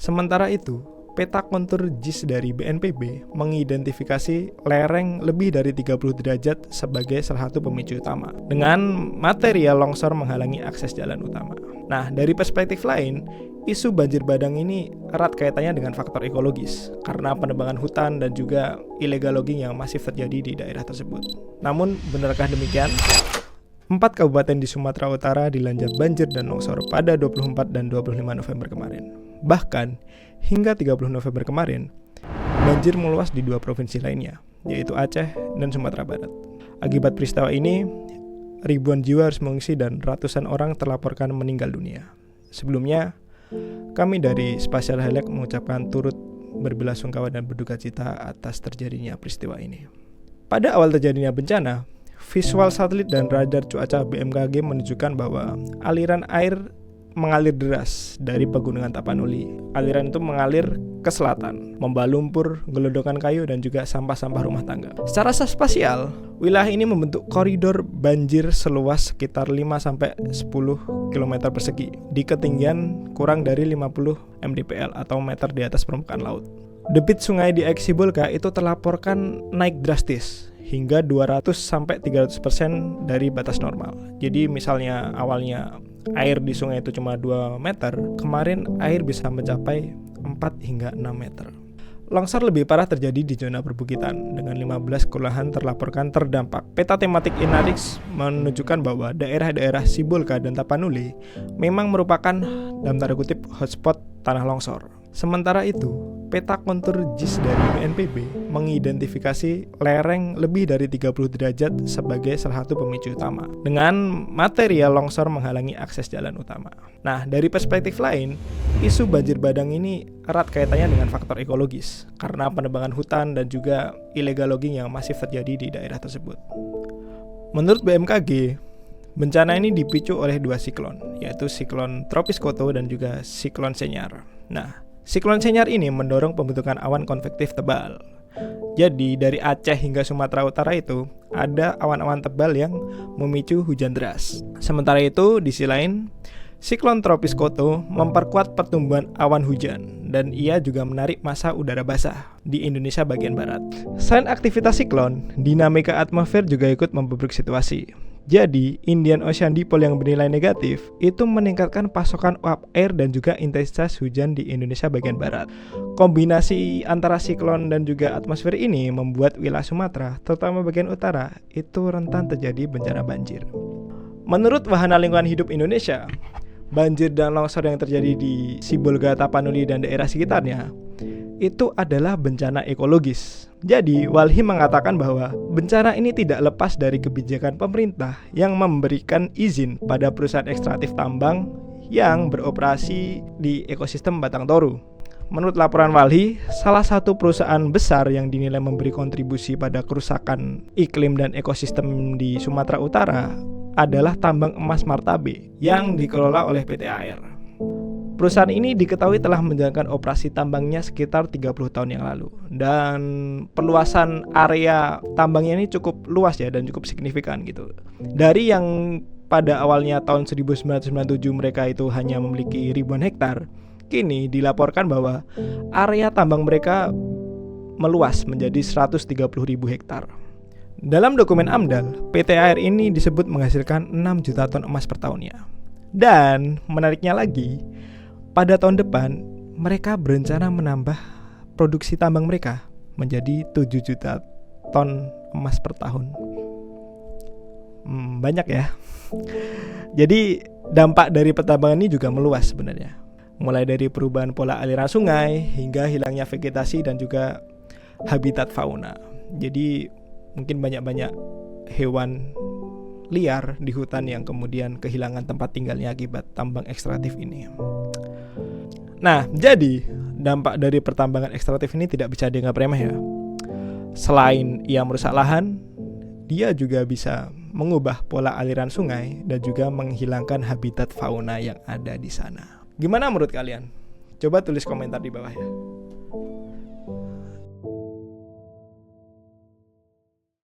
Sementara itu, peta kontur JIS dari BNPB mengidentifikasi lereng lebih dari 30 derajat sebagai salah satu pemicu utama, dengan material longsor menghalangi akses jalan utama. Nah, dari perspektif lain, isu banjir bandang ini erat kaitannya dengan faktor ekologis, karena penebangan hutan dan juga illegal logging yang masif terjadi di daerah tersebut. Namun, benarkah demikian? 4 kabupaten di Sumatera Utara dilanda banjir dan longsor pada 24 dan 25 November kemarin. Bahkan, hingga 30 November kemarin, banjir meluas di 2 provinsi lainnya, yaitu Aceh dan Sumatera Barat. Akibat peristiwa ini, ribuan jiwa harus mengungsi dan ratusan orang terlaporkan meninggal dunia. Sebelumnya, kami dari Spatial Highlight mengucapkan turut berbelasungkawa dan berduka cita atas terjadinya peristiwa ini. Pada awal terjadinya bencana, visual satelit dan radar cuaca BMKG menunjukkan bahwa aliran air mengalir deras dari pegunungan Tapanuli. Aliran itu mengalir ke selatan, membawa lumpur, gelondongan kayu, dan juga sampah-sampah rumah tangga. Secara spasial, wilayah ini membentuk koridor banjir seluas sekitar 5-10 km persegi di ketinggian kurang dari 50 mdpl atau meter di atas permukaan laut. Debit sungai di Eksibolga itu terlaporkan naik drastis hingga 200-300% dari batas normal. Jadi misalnya awalnya air di sungai itu cuma 2 meter, kemarin air bisa mencapai 4 hingga 6 meter. Longsor lebih parah terjadi di zona perbukitan, dengan 15 kelurahan terlaporkan terdampak. Peta tematik Inarix menunjukkan bahwa daerah-daerah Sibolga dan Tapanuli memang merupakan dalam tanda kutip hotspot tanah longsor. Sementara itu, peta kontur JIS dari BNPB mengidentifikasi lereng lebih dari 30 derajat sebagai salah satu pemicu utama, dengan material longsor menghalangi akses jalan utama. Nah, dari perspektif lain, isu banjir bandang ini erat kaitannya dengan faktor ekologis, karena penebangan hutan dan juga illegal logging yang masif terjadi di daerah tersebut. Menurut BMKG, bencana ini dipicu oleh 2 siklon, yaitu siklon tropis Koto dan juga siklon Senyar. Nah, siklon Senyar ini mendorong pembentukan awan konvektif tebal. Jadi dari Aceh hingga Sumatera Utara itu ada awan-awan tebal yang memicu hujan deras. Sementara itu di sisi lain, siklon tropis Koto memperkuat pertumbuhan awan hujan dan ia juga menarik massa udara basah di Indonesia bagian barat. Selain aktivitas siklon, dinamika atmosfer juga ikut memperburuk situasi. Jadi, Indian Ocean Dipole yang bernilai negatif itu meningkatkan pasokan uap air dan juga intensitas hujan di Indonesia bagian barat. Kombinasi antara siklon dan juga atmosfer ini membuat wilayah Sumatera, terutama bagian utara, itu rentan terjadi bencana banjir. Menurut Wahana Lingkungan Hidup Indonesia, banjir dan longsor yang terjadi di Sibolga, Tapanuli, dan daerah sekitarnya itu adalah bencana ekologis. Jadi, Walhi mengatakan bahwa bencana ini tidak lepas dari kebijakan pemerintah yang memberikan izin pada perusahaan ekstraktif tambang yang beroperasi di ekosistem Batang Toru. Menurut laporan Walhi, salah satu perusahaan besar yang dinilai memberi kontribusi pada kerusakan iklim dan ekosistem di Sumatera Utara adalah tambang emas Martabe yang dikelola oleh PT AR. Perusahaan ini diketahui telah menjalankan operasi tambangnya sekitar 30 tahun yang lalu. Dan perluasan area tambangnya ini cukup luas ya dan cukup signifikan gitu. Dari yang pada awalnya tahun 1997 mereka itu hanya memiliki ribuan hektar, kini dilaporkan bahwa area tambang mereka meluas menjadi 130.000 hektar. Dalam dokumen AMDAL, PT AR ini disebut menghasilkan 6 juta ton emas per tahunnya. Dan menariknya lagi, pada tahun depan, mereka berencana menambah produksi tambang mereka menjadi 7 juta ton emas per tahun. Banyak ya. Jadi dampak dari pertambangan ini juga meluas sebenarnya. Mulai dari perubahan pola aliran sungai hingga hilangnya vegetasi dan juga habitat fauna. Jadi mungkin banyak-banyak hewan liar di hutan yang kemudian kehilangan tempat tinggalnya akibat tambang ekstraktif ini. Nah, jadi dampak dari pertambangan ekstraktif ini tidak bisa dianggap remeh ya. Selain ia merusak lahan, dia juga bisa mengubah pola aliran sungai dan juga menghilangkan habitat fauna yang ada di sana. Gimana menurut kalian? Coba tulis komentar di bawah ya.